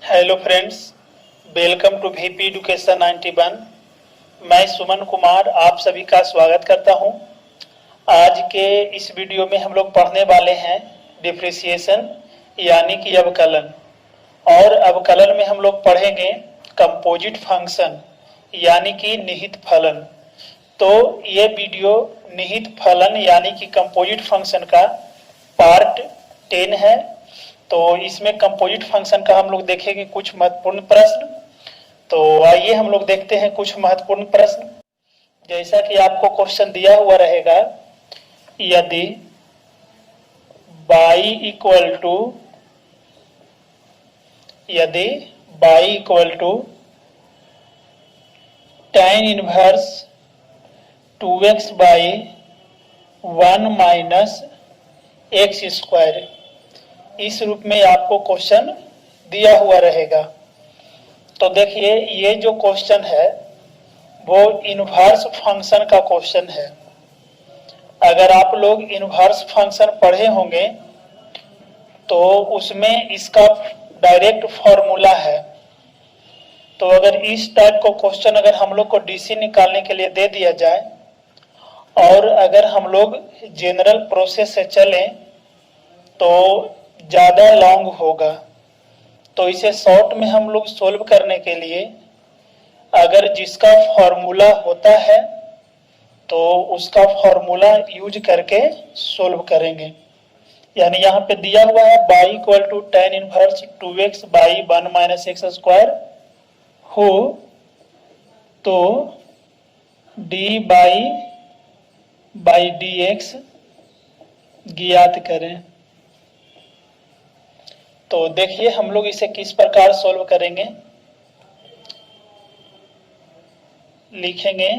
Hello friends, welcome to VP education 91। मैं सुमन कुमार आप सभी का स्वागत करता हूं। आज के इस वीडियो में हम लोग पढ़ने वाले हैं डिफरेंशिएशन यानी कि अवकलन। और अवकलन में हम लोग पढ़ेंगे कंपोजिट फंक्शन यानी कि निहित फलन। तो ये वीडियो निहित फलन यानी कि कंपोजिट फंक्शन का पार्ट 10 है। तो इसमें कंपोजिट फंक्शन का हम लोग देखेंगे कुछ महत्वपूर्ण प्रश्न। तो आइए हम लोग देखते हैं कुछ महत्वपूर्ण प्रश्न। जैसा कि आपको क्वेश्चन दिया हुआ रहेगा, यदि y equal to tan inverse 2x by 1 minus x square, इस रूप में आपको क्वेश्चन दिया हुआ रहेगा। तो देखिए, ये जो क्वेश्चन है वो इनवर्स फंक्शन का क्वेश्चन है। अगर आप लोग इनवर्स फंक्शन पढ़े होंगे तो उसमें इसका डायरेक्ट फॉर्मूला है। तो अगर इस टाइप का क्वेश्चन अगर हम लोग को डीसी निकालने के लिए दे दिया जाए और अगर हम लोग जनरल प्रोसेस से चलें तो ज्यादा लॉन्ग होगा। तो इसे शॉर्ट में हम लोग सोल्व करने के लिए अगर जिसका फॉर्मूला होता है तो उसका फॉर्मूला यूज करके सोल्व करेंगे। यानी यहाँ पे दिया हुआ है y equal to tan inverse 2x by 1 minus x square हो तो d बाई dx ज्ञात करें। तो देखिए हम लोग इसे किस प्रकार सोल्व करेंगे। लिखेंगे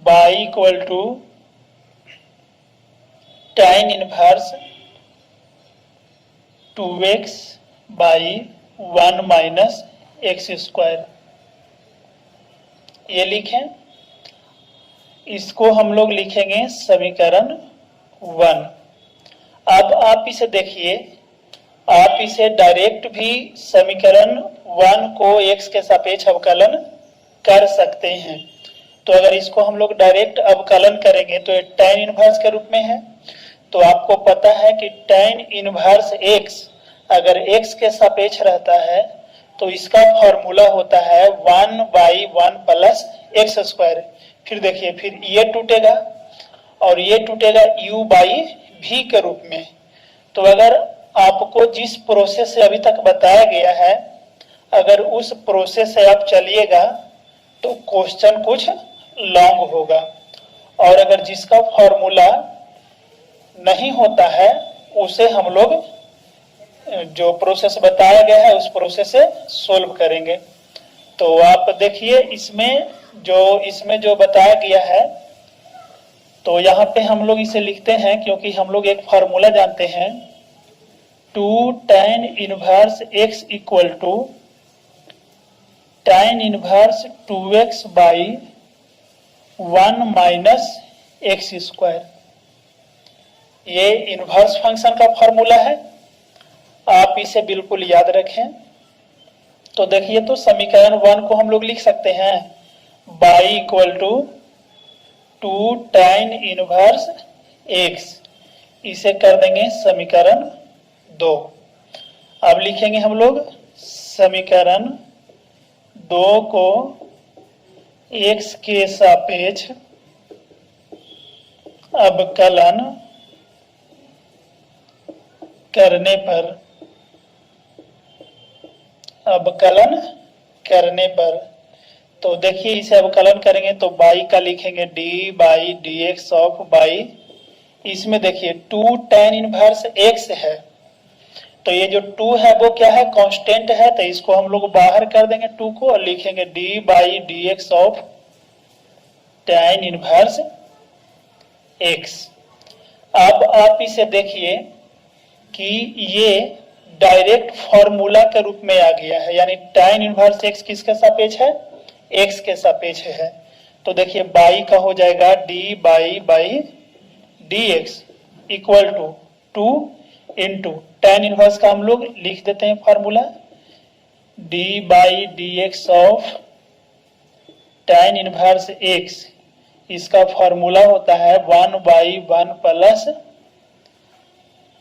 y equal to tan inverse 2x by 1 minus x square, ये लिखें। इसको हम लोग लिखेंगे समीकरण 1। अब आप इसे देखिए, आप इसे डायरेक्ट भी समीकरण 1 को x के सापेक्ष अवकलन कर सकते हैं। तो अगर इसको हम लोग डायरेक्ट अवकलन करेंगे तो ये tan इनवर्स के रूप में है। तो आपको पता है कि tan इनवर्स x अगर x के सापेक्ष रहता है तो इसका फॉर्मूला होता है 1 बाई 1 प्लस एक्स स्क्वायर। फिर देखिए, फिर ये टूटेगा और ये टूटेगा u बाई v के रूप में। तो अगर आपको जिस प्रोसेस से अभी तक बताया गया है अगर उस प्रोसेस से आप चलिएगा तो क्वेश्चन कुछ लॉन्ग होगा। और अगर जिसका फॉर्मूला नहीं होता है उसे हम लोग जो प्रोसेस बताया गया है उस प्रोसेस से सोल्व करेंगे। तो आप देखिए इसमें जो बताया गया है तो यहाँ पे हम लोग इसे लिखते हैं क्योंकि हम लोग एक फार्मूला जानते हैं 2 tan inverse x equal to tan inverse 2x by 1 minus x square. ये इनवर्स फंक्शन का फार्मूला है, आप इसे बिल्कुल याद रखें। तो देखिए, तो समीकरण 1 को हम लोग लिख सकते हैं y equal to 2 tan inverse x, इसे कर देंगे समीकरण 2। अब लिखेंगे हम लोग समीकरण 2 को x के सापेक्ष अवकलन करने पर तो देखिए इसे अवकलन करेंगे तो y का लिखेंगे d by dx of y। इसमें देखिए 2 tan इनवर्स x है तो ये जो 2 है वो क्या है, कांस्टेंट है। तो इसको हम लोग बाहर कर देंगे 2 को और लिखेंगे d by dx of tan inverse x। अब आप इसे देखिए कि ये डायरेक्ट फॉर्मूला के रूप में आ गया है। यानी tan इनवर्स x किसके सापेक्ष है, x के सापेक्ष है। तो देखिए y का हो जाएगा d by dx equal to 2 into tan inverse का हम लोग लिख देते हैं formula, d by d x of tan inverse x, इसका फार्मूला होता है 1/1 प्लस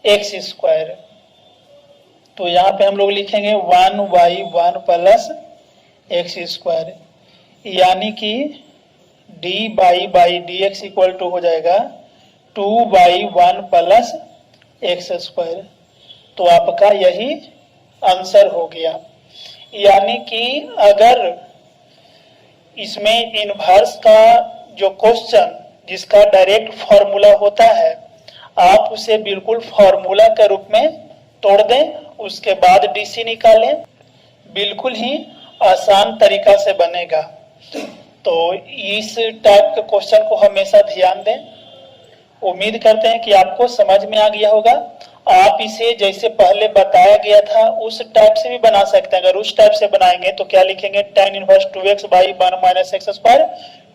एक्स स्क्वायर। तो यहाँ पे हम लोग लिखेंगे 1/1 प्लस एक्स स्क्वायर, यानी कि d by d x equal to हो जाएगा 2/1 प्लस एक्स स्क्वायर। तो आपका यही आंसर हो गया। यानी कि अगर इसमें इनवर्स का जो क्वेश्चन जिसका डायरेक्ट फॉर्मूला होता है, आप उसे बिल्कुल फॉर्मूला के रूप में तोड़ दें, उसके बाद डीसी निकालें, बिल्कुल ही आसान तरीका से बनेगा। तो इस टाइप के क्वेश्चन को हमेशा ध्यान दें। उम्मीद करते हैं कि आपको समझ में आ गया होगा। आप इसे जैसे पहले बताया गया था उस टाइप से भी बना सकते हैं। अगर उस टाइप से बनाएंगे तो क्या लिखेंगे, tan inverse 2x by 1 minus x square,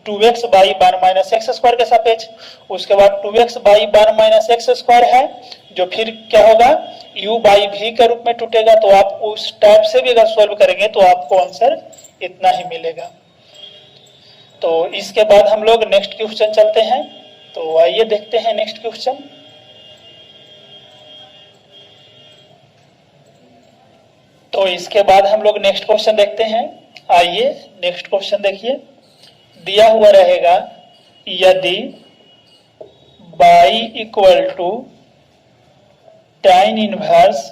2x by 1 minus x square के सापेक्ष, उसके बाद 2x by 1 minus x square है जो फिर क्या होगा u बाई v के रूप में टूटेगा। तो आप उस टाइप से भी अगर सोल्व करेंगे तो आपको आंसर इतना ही मिलेगा। तो इसके बाद हम लोग नेक्स्ट क्वेश्चन चलते हैं। तो आइए देखते हैं नेक्स्ट क्वेश्चन। तो इसके बाद हम लोग नेक्स्ट क्वेश्चन देखते हैं। आइए नेक्स्ट क्वेश्चन देखिए। दिया हुआ रहेगा यदि y equal to tan inverse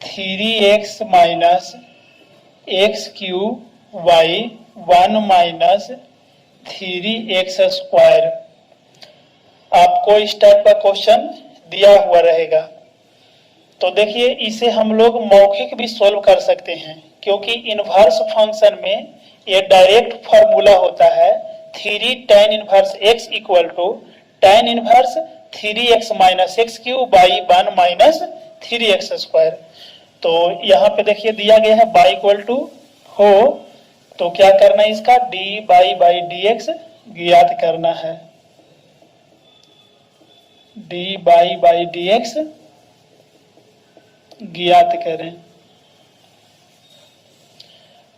3x minus x cube y 1 minus 3x square, आपको इस टाइप का क्वेश्चन दिया हुआ रहेगा। तो देखिए इसे हम लोग मौखिक भी सोल्व कर सकते हैं, क्योंकि इनवर्स फंक्शन में ये डायरेक्ट फॉर्मूला होता है 3 tan inverse x equal to tan inverse 3x minus x cube by 1 minus 3x square. तो यहाँ पे देखिए दिया गया है y इक्वल टू हो, तो क्या करना है, इसका d बाई डी एक्स ज्ञात करना है। d बाई डी एक्स ज्ञात करें।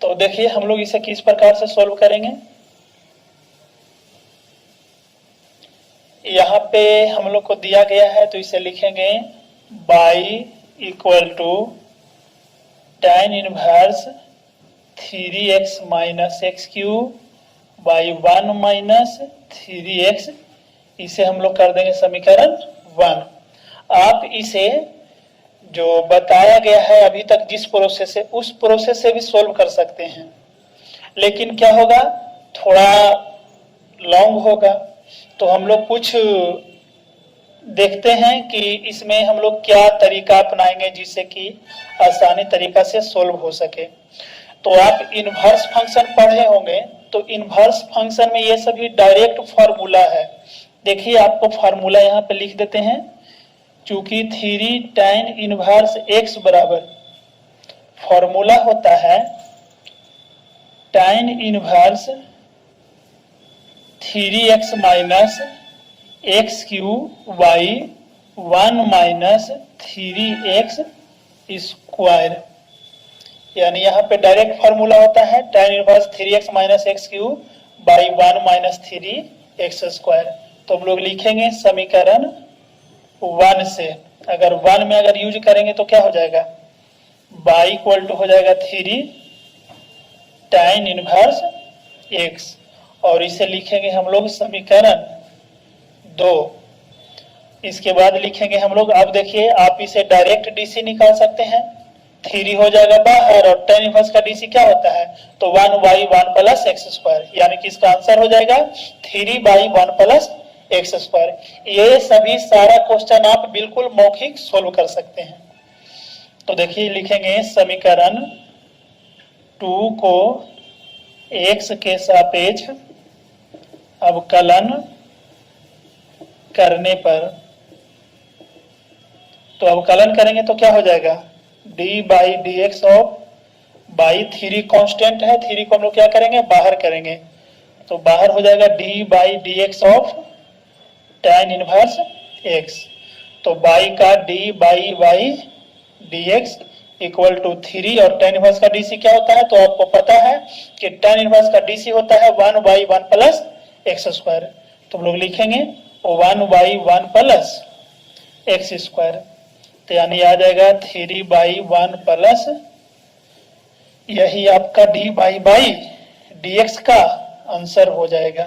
तो देखिए हम लोग इसे किस प्रकार से सॉल्व करेंगे। यहाँ पे हम लोग को दिया गया है तो इसे लिखेंगे y equal to tan inverse 3x minus x cube by 1 minus 3x, इसे हम लोग कर देंगे समीकरण 1। आप इसे जो बताया गया है अभी तक जिस प्रोसेस से, उस प्रोसेस से भी सोल्व कर सकते हैं, लेकिन क्या होगा, थोड़ा लॉन्ग होगा। तो हम लोग कुछ देखते हैं कि इसमें हम लोग क्या तरीका अपनाएंगे जिससे कि आसानी तरीका से सोल्व हो सके। तो आप इनवर्स फंक्शन पढ़े होंगे, तो इनवर्स फंक्शन में ये सभी डायरेक्ट फॉर्मूला है। देखिए आपको फॉर्मूला यहाँ पे लिख देते हैं। चूंकि 3 tan इनवर्स x बराबर फॉर्मूला होता है tan inverse 3x minus x cube y 1 minus 3x square, यानी यहाँ पे डायरेक्ट फॉर्मूला होता है tan inverse 3x minus x cube by 1 minus 3x square. तो हम लोग लिखेंगे समीकरण 1 से, अगर 1 में अगर यूज करेंगे तो क्या हो जाएगा, y इक्वल टू हो जाएगा 3 tan इनवर्स x, और इसे लिखेंगे हम लोग समीकरण 2। इसके बाद लिखेंगे हम लोग, अब देखिए आप इसे डायरेक्ट डीसी निकाल सकते हैं, 3 हो जाएगा बाहर और tan इनवर्स का डीसी क्या होता है, तो 1/1 प्लस एक्स स्क्वायर, यानी कि इसका आंसर हो जाएगा 3/1 प्लस एक्स स्क्वायर। ये सभी सारा क्वेश्चन आप बिल्कुल मौखिक सोल्व कर सकते हैं। तो देखिए लिखेंगे समीकरण 2 को x के सापेक्ष अवकलन करने पर, तो अवकलन करेंगे तो क्या हो जाएगा, d by d x of y 3 constant है, 3 को हम लोग क्या करेंगे बाहर करेंगे, तो बाहर हो जाएगा d by d x of tan inverse x। तो बाई का d by y d x equal to 3 और tan इनवर्स का डीसी क्या होता है, तो आपको पता है कि tan इनवर्स का डीसी होता है 1/1 प्लस एक्स स्क्वायर। तो हम लोग लिखेंगे 1/1 प्लस एक्स स्क्वायर, तो यानी आ जाएगा 3/1 प्लस, यही आपका डी बाई डी एक्स का आंसर हो जाएगा।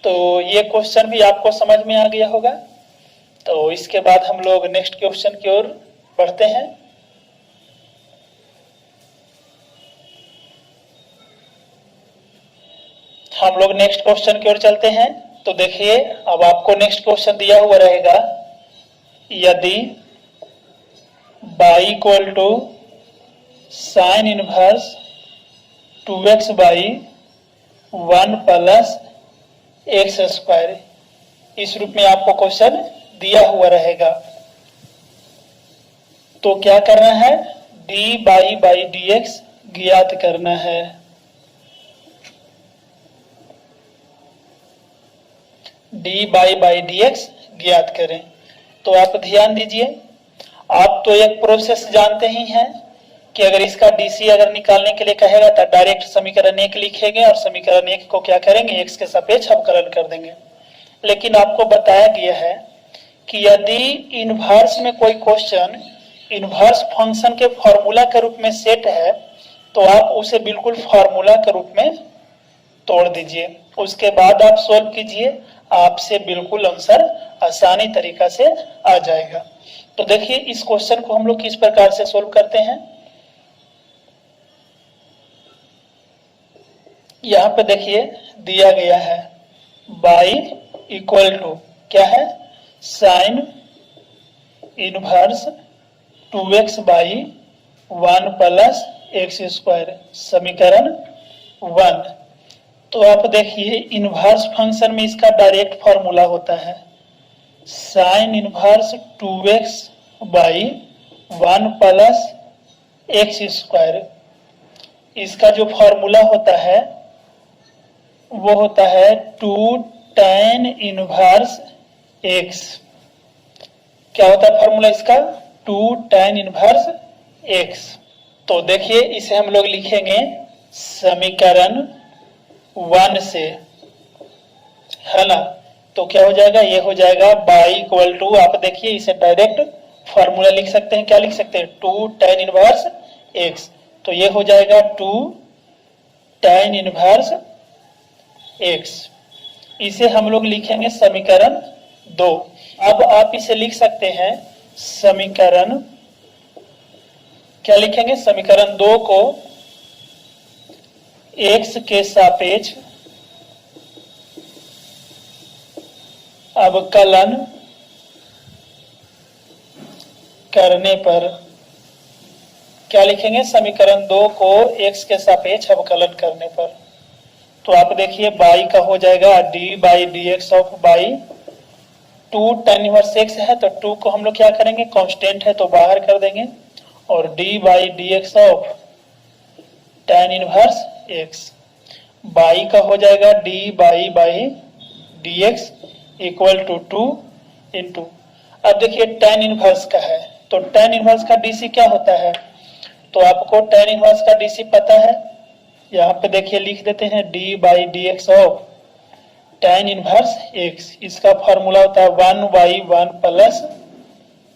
तो ये क्वेश्चन भी आपको समझ में आ गया होगा। तो इसके बाद हम लोग नेक्स्ट क्वेश्चन की ओर बढ़ते हैं। हम लोग नेक्स्ट क्वेश्चन की ओर चलते हैं। तो देखिए, अब आपको नेक्स्ट क्वेश्चन दिया हुआ रहेगा, यदि y equal to sine inverse 2x by 1 plus x square, इस रूप में आपको क्वेश्चन दिया हुआ रहेगा। तो क्या करना है, डी बाई डी एक्स ज्ञात करना है। डी बाई डी एक्स ज्ञात करें। तो आप ध्यान दीजिए, आप तो एक प्रोसेस जानते ही हैं कि अगर इसका डीसी अगर निकालने के लिए कहेगा तो डायरेक्ट समीकरण 1 लिखेंगे और समीकरण 1 को क्या करेंगे, एक्स के सापेक्ष अवकलन कर देंगे। लेकिन आपको बताया गया है कि यदि इनवर्स में कोई क्वेश्चन इनवर्स फंक्शन के फॉर्मूला के रूप में सेट है, तो आप उसे बिल्कुल फॉर्मूला के रूप में तोड़ दीजिए, उसके बाद आप सोल्व कीजिए, आपसे बिल्कुल आंसर आसानी तरीका से आ जाएगा। तो देखिए, इस क्वेश्चन को हम लोग किस प्रकार से सोल्व करते हैं। यहां पे देखिए दिया गया है बाई इक्वल टू क्या है, sine inverse 2x by 1 plus x square, समीकरण 1। तो आप देखिए, इनवर्स फंक्शन में इसका डायरेक्ट फॉर्मूला होता है sine inverse 2x by 1 plus x square. इसका जो फॉर्मूला होता है वो होता है 2 tan इनवर्स x। क्या होता है फॉर्मूला इसका, 2 tan इनवर्स x। तो देखिए, इसे हम लोग लिखेंगे समीकरण 1 से, है ना। तो क्या हो जाएगा, ये हो जाएगा बाई इक्वल टू, आप देखिए इसे डायरेक्ट फॉर्मूला लिख सकते हैं, क्या लिख सकते हैं, 2 tan इनवर्स x। तो ये हो जाएगा 2 tan इनवर्स x। इसे हम लोग लिखेंगे समीकरण 2। अब आप इसे लिख सकते हैं समीकरण, क्या लिखेंगे, समीकरण 2 को x के सापेक्ष अवकलन करने पर, क्या लिखेंगे, समीकरण 2 को x के सापेक्ष अवकलन करने पर। तो आप देखिए, बाई का हो जाएगा d by d x of by 2 tan inverse x है, तो 2 को हम लोग क्या करेंगे, कांस्टेंट है तो बाहर कर देंगे, और d by d x of tan inverse x। Y का हो जाएगा d by d x equal to 2 into, अब देखिए tan इनवर्स का है, तो tan इनवर्स का डीसी क्या होता है, तो आपको tan इनवर्स का डीसी पता है। यहाँ पे देखिए लिख देते हैं D by d x of tan inverse x। इसका फॉर्मूला होता है 1/1 प्लस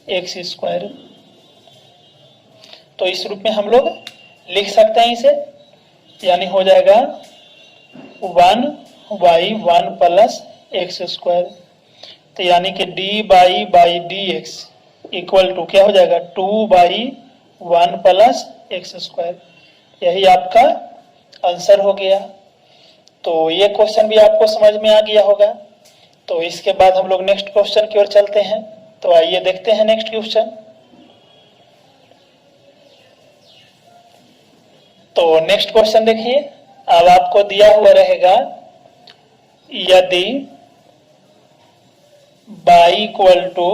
एक्स स्क्वायर। तो इस रूप में हम लोग लिख सकते हैं इसे, यानी हो जाएगा 1/1 प्लस एक्स स्क्वायर। तो यानी कि d by d x equal to क्या हो जाएगा, 2/1 प्लस एक्स स्क्वायर। यही आपका आंसर हो गया। तो ये क्वेश्चन भी आपको समझ में आ गया होगा। तो इसके बाद हम लोग नेक्स्ट क्वेश्चन की ओर चलते हैं। तो आइए देखते हैं नेक्स्ट क्वेश्चन। तो नेक्स्ट क्वेश्चन देखिए, अब आपको दिया हुआ रहेगा, यदि y equal to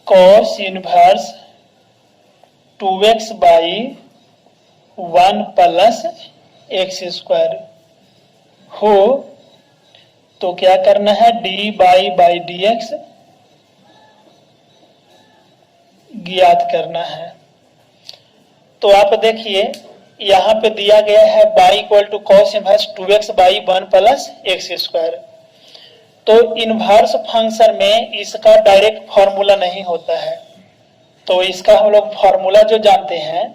cos inverse 2x by 1 plus x square हो, तो क्या करना है, डी बाई डी एक्स ज्ञात करना है। तो आप देखिए यहां पे दिया गया है y equal to cos inverse 2x by 1 plus x square. तो इनवर्स फंक्शन में इसका डायरेक्ट फॉर्मूला नहीं होता है, तो इसका हम लोग फॉर्मूला जो जानते हैं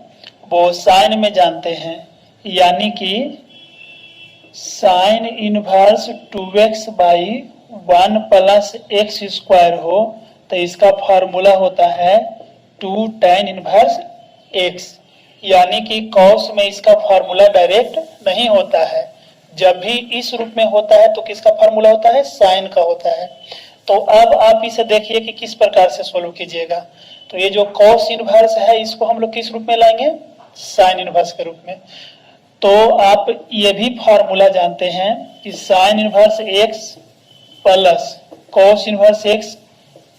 वो साइन में जानते हैं, यानी कि sine inverse 2x by 1 plus x square हो तो इसका फॉर्मूला होता है 2 tan इनवर्स x, यानी कि कॉस में इसका फॉर्मूला डायरेक्ट नहीं होता है। जब भी इस रूप में होता है तो किसका फॉर्मूला होता है, साइन का होता है। तो अब आप इसे देखिए कि किस प्रकार से सोल्व कीजिएगा। तो ये जो कॉस इनवर्स है इसको हम लोग किस रूप में लाएंगे, साइन इनवर्स के रूप में। तो आप ये भी फॉर्मूला जानते हैं कि sine inverse x plus cos inverse x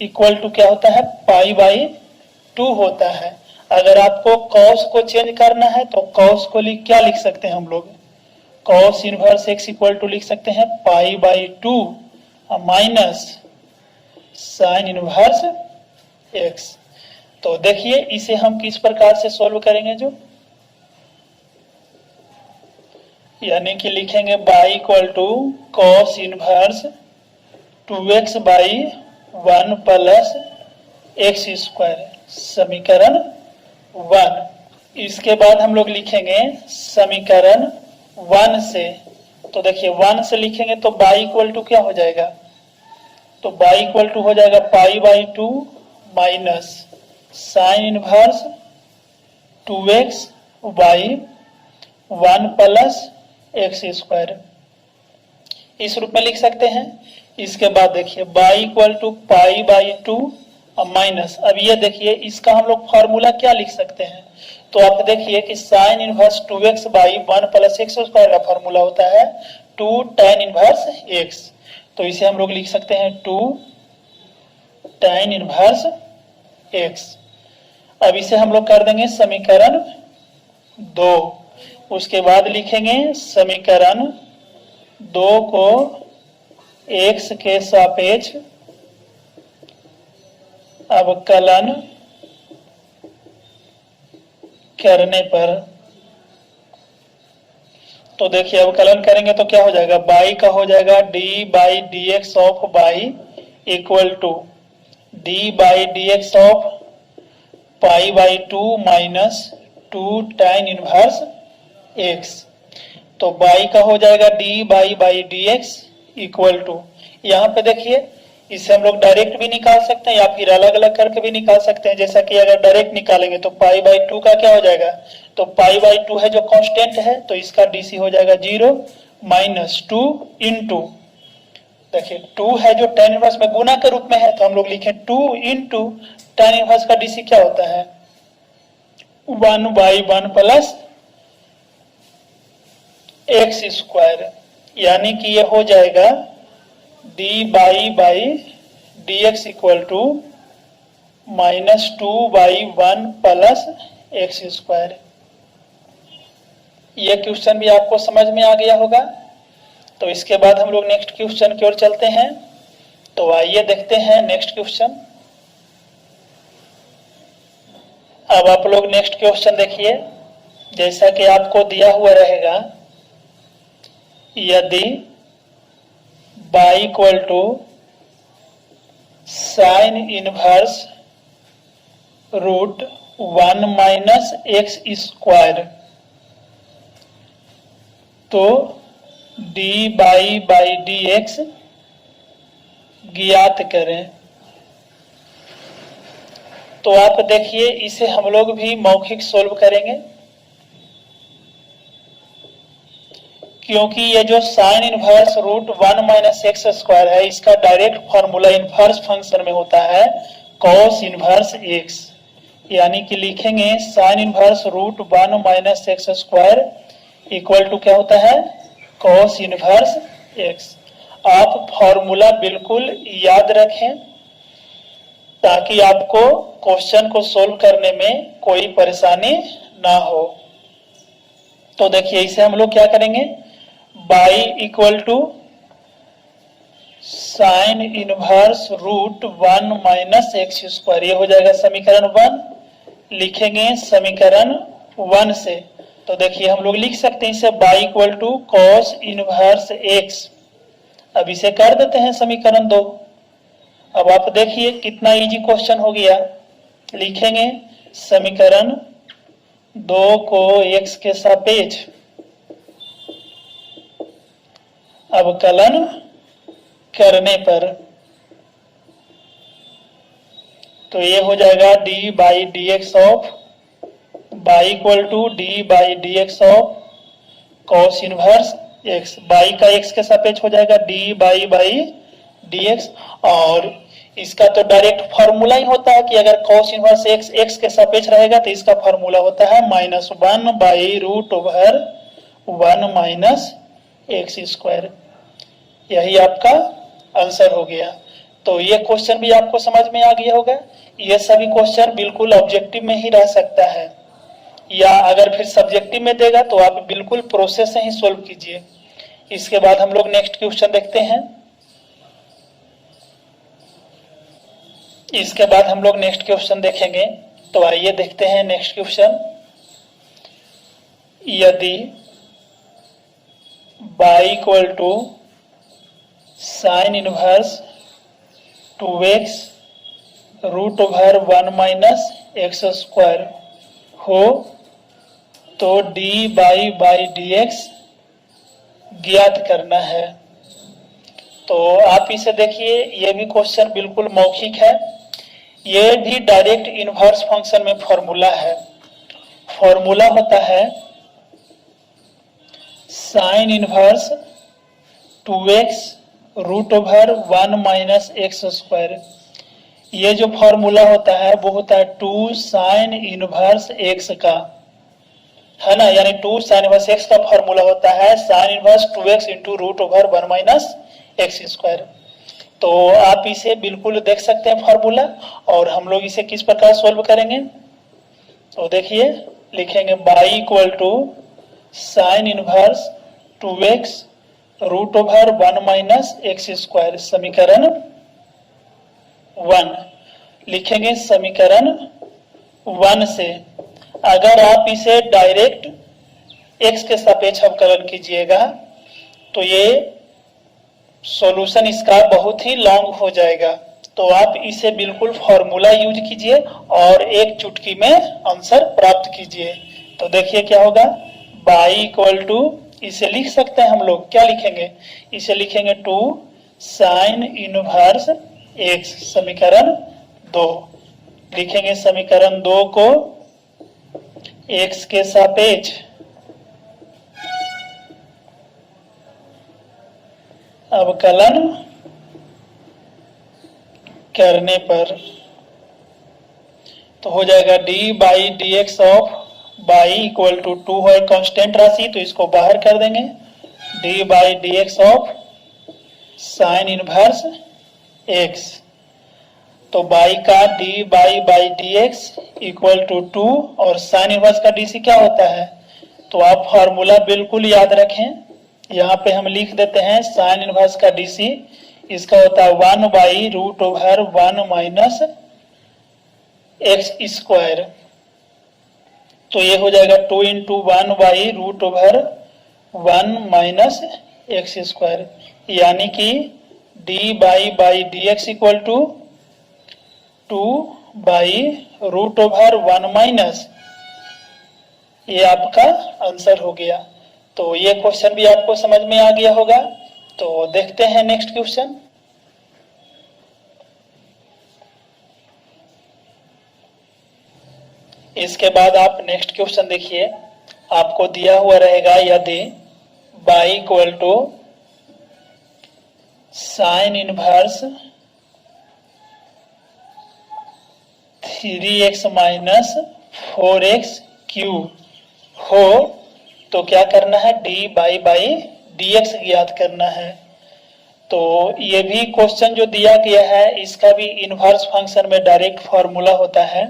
equal to क्या होता है, पाई बाई 2 होता है। अगर आपको कॉस को चेंज करना है तो कॉस को क्या लिख सकते हैं हम लोग, cos inverse x equal to लिख सकते हैं pi by 2 minus sine inverse x। तो देखिए इसे हम किस प्रकार से सोल्व करेंगे, जो यानी कि लिखेंगे y equal to cos inverse 2x by 1 plus x square, समीकरण 1। इसके बाद हम लोग लिखेंगे समीकरण 1 से। तो देखिए 1 से लिखेंगे तो बाई इक्वल टू क्या हो जाएगा, तो बाई इक्वल टू हो जाएगा pi by 2 minus sine inverse 2x by 1 plus x square, इस रूप में लिख सकते हैं। इसके बाद देखिए y equal to pi by 2 minus, अब ये देखिए इसका हम लोग फॉर्मूला क्या लिख सकते हैं, तो आप देखिए कि sine inverse 2x by 1 plus x square का फॉर्मूला होता है 2 tan इनवर्स x। तो इसे हम लोग लिख सकते हैं 2 tan इनवर्स x। अब इसे हम लोग कर देंगे समीकरण 2। उसके बाद लिखेंगे समीकरण 2 को x के सापेक्ष अवकलन करने पर, तो देखिए अवकलन करेंगे तो क्या हो जाएगा, बाई का हो जाएगा d by d x of y equal to d by d x of pi by 2 minus 2 tan inverse x। तो बाई का हो जाएगा d by d x equal to, यहाँ पे देखिए इसे हम लोग डायरेक्ट भी निकाल सकते हैं या फिर अलग अलग करके भी निकाल सकते हैं। जैसा कि अगर डायरेक्ट निकालेंगे तो पाई बाई 2 का क्या हो जाएगा, तो पाई बाई 2 है जो कांस्टेंट है तो इसका डीसी हो जाएगा 0 माइनस 2 इंटू, देखिए 2 है जो tan इनवर्स में गुना के रूप में है तो हम लोग लिखें 2 इंटू tan इनवर्स का डीसी क्या होता है 1 बाई 1 प्लस एक्स स्क्वायर, यानी कि ये हो जाएगा d by d x equal to minus 2 by 1 plus x square. यह क्वेश्चन भी आपको समझ में आ गया होगा। तो इसके बाद हम लोग नेक्स्ट क्वेश्चन की ओर चलते हैं। तो आइए देखते हैं नेक्स्ट क्वेश्चन। अब आप लोग नेक्स्ट क्वेश्चन देखिए, जैसा कि आपको दिया हुआ रहेगा, यदि y equal to sine inverse root 1 minus x square, तो डी बाई डी एक्स ज्ञात करें। तो आप देखिए इसे हम लोग भी मौखिक सोल्व करेंगे, क्योंकि ये जो sine inverse root 1 minus x square है इसका डायरेक्ट फॉर्मूला इनवर्स फंक्शन में होता है कॉस इनवर्स एक्स, यानी कि लिखेंगे sine inverse root 1 minus x square equal to क्या होता है कॉस इनवर्स एक्स। आप फॉर्मूला बिल्कुल याद रखें ताकि आपको क्वेश्चन को सोल्व करने में कोई परेशानी ना हो। तो देखिए इसे हम लोग क्या करेंगे, y equal to sine inverse root 1 minus x square, ये हो जाएगा समीकरण 1। लिखेंगे समीकरण 1 से, तो देखिए हम लोग लिख सकते हैं इसे y equal to cos inverse x. अब इसे कर देते हैं समीकरण 2। अब आप देखिए कितना इजी क्वेश्चन हो गया। लिखेंगे समीकरण 2 को x के सापेक्ष अवकलन करने पर, तो ये हो जाएगा d by d x of y equal to d by d x of cos inverse x. Y का x के सापेक्ष हो जाएगा d y by d x, और इसका तो डायरेक्ट फॉर्मूला ही होता है कि अगर कॉस इनवर्स एक्स एक्स के सापेक्ष रहेगा तो इसका फॉर्मूला होता है -1 by root over 1 minus x square. यही आपका आंसर हो गया। तो ये क्वेश्चन भी आपको समझ में आ गया होगा। ये सभी क्वेश्चन बिल्कुल ऑब्जेक्टिव में ही रह सकता है, या अगर फिर सब्जेक्टिव में देगा तो आप बिल्कुल प्रोसेस से ही सोल्व कीजिए। इसके बाद हम लोग नेक्स्ट क्वेश्चन देखते हैं। इसके बाद हम लोग नेक्स्ट क्वेश्चन देखेंगे। तो आइए देखते हैं नेक्स्ट क्वेश्चन। यदि y equal to sine inverse 2x root over 1 minus x square हो तो डी बाई डी एक्स ज्ञात करना है। तो आप इसे देखिए, ये भी क्वेश्चन बिल्कुल मौखिक है। ये भी डायरेक्ट इनवर्स फंक्शन में फॉर्मूला है। फॉर्मूला होता है sine inverse 2x root over 1 minus x square. ये जो फॉर्मूला होता है वो होता है 2 साइन इनवर्स एक्स का, है ना। यानी 2 साइन इनवर्स एक्स का फॉर्मूला होता है sine inverse 2x into root over 1 minus x square. तो आप इसे बिल्कुल देख सकते हैं फॉर्मूला, और हम लोग इसे किस प्रकार सोल्व करेंगे। तो देखिए लिखेंगे y equal to sine inverse 2x root over 1 minus x square, समीकरण 1। लिखेंगे समीकरण 1 से अगर आप इसे डायरेक्ट x के सापेक्ष अवकलन कीजिएगा तो ये सॉल्यूशन इसका बहुत ही लॉन्ग हो जाएगा। तो आप इसे बिल्कुल फॉर्मूला यूज कीजिए और एक चुटकी में आंसर प्राप्त कीजिए। तो देखिए क्या होगा, y इक्वल टू, इसे लिख सकते हैं हम लोग, क्या लिखेंगे, इसे लिखेंगे 2 साइन इनवर्स x, समीकरण 2। लिखेंगे समीकरण 2 को x के सापेक्ष अवकलन करने पर, तो हो जाएगा d by d x of y equal to 2 है कांस्टेंट राशि, तो इसको बाहर कर देंगे, d by d x of sine inverse x। तो y का d by d x equal to 2, और साइन इनवर्स का डी सी क्या होता है, तो आप फॉर्मूला बिल्कुल याद रखें। यहाँ पे हम लिख देते हैं साइन इनवर्स का डी सी, इसका होता है 1 by root over 1 minus x square. तो ये हो जाएगा 2 into 1 by root over 1 minus x square, यानी कि d by d x equal to 2 by root over 1 minus, ये आपका आंसर हो गया। तो ये क्वेश्चन भी आपको समझ में आ गया होगा। तो देखते हैं नेक्स्ट क्वेश्चन। इसके बाद आप नेक्स्ट क्वेश्चन देखिए, आपको दिया हुआ रहेगा यदि y equal to sine inverse 3x minus 4x cube हो तो क्या करना है, डी बाई डी एक्स ज्ञात करना है। तो ये भी क्वेश्चन जो दिया गया है इसका भी इनवर्स फंक्शन में डायरेक्ट फॉर्मूला होता है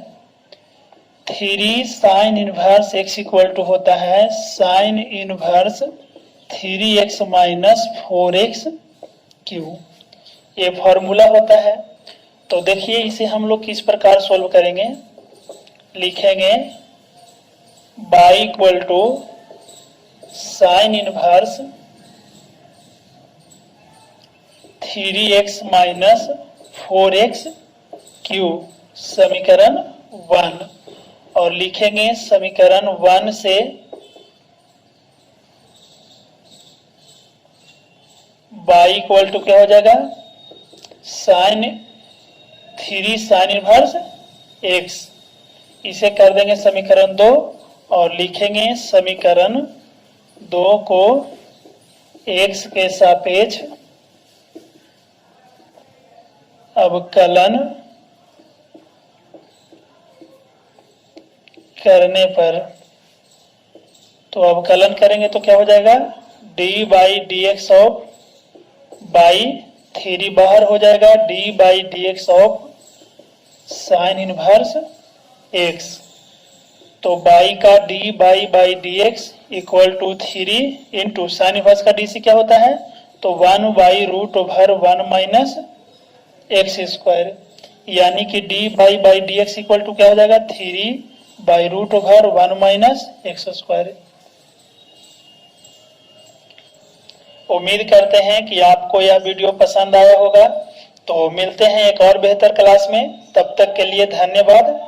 3 sine inverse x equal to होता है sine inverse 3x minus 4x cube. ये फॉर्मूला होता है। तो देखिए इसे हम लोग किस प्रकार सोल्व करेंगे। लिखेंगे y equal to sine inverse 3x minus 4x cube समीकरण 1, और लिखेंगे समीकरण 1 से y इक्वल टू क्या हो जाएगा, साइन 3 साइन इनवर्स x, इसे कर देंगे समीकरण 2 और लिखेंगे समीकरण 2 को x के सापेक्ष अवकलन करने पर, तो अवकलन करेंगे तो क्या हो जाएगा, d by d x of y 3 बाहर हो जाएगा, d by d x of sine inverse x। तो y का d by d x equal to 3 into sine inverse का डी क्या होता है, तो 1 by root over 1 minus x square, यानी कि d by d x equal to क्या हो जाएगा, 3 by root over 1 minus x square. उम्मीद करते हैं कि आपको यह वीडियो पसंद आया होगा। तो मिलते हैं एक और बेहतर क्लास में, तब तक के लिए धन्यवाद।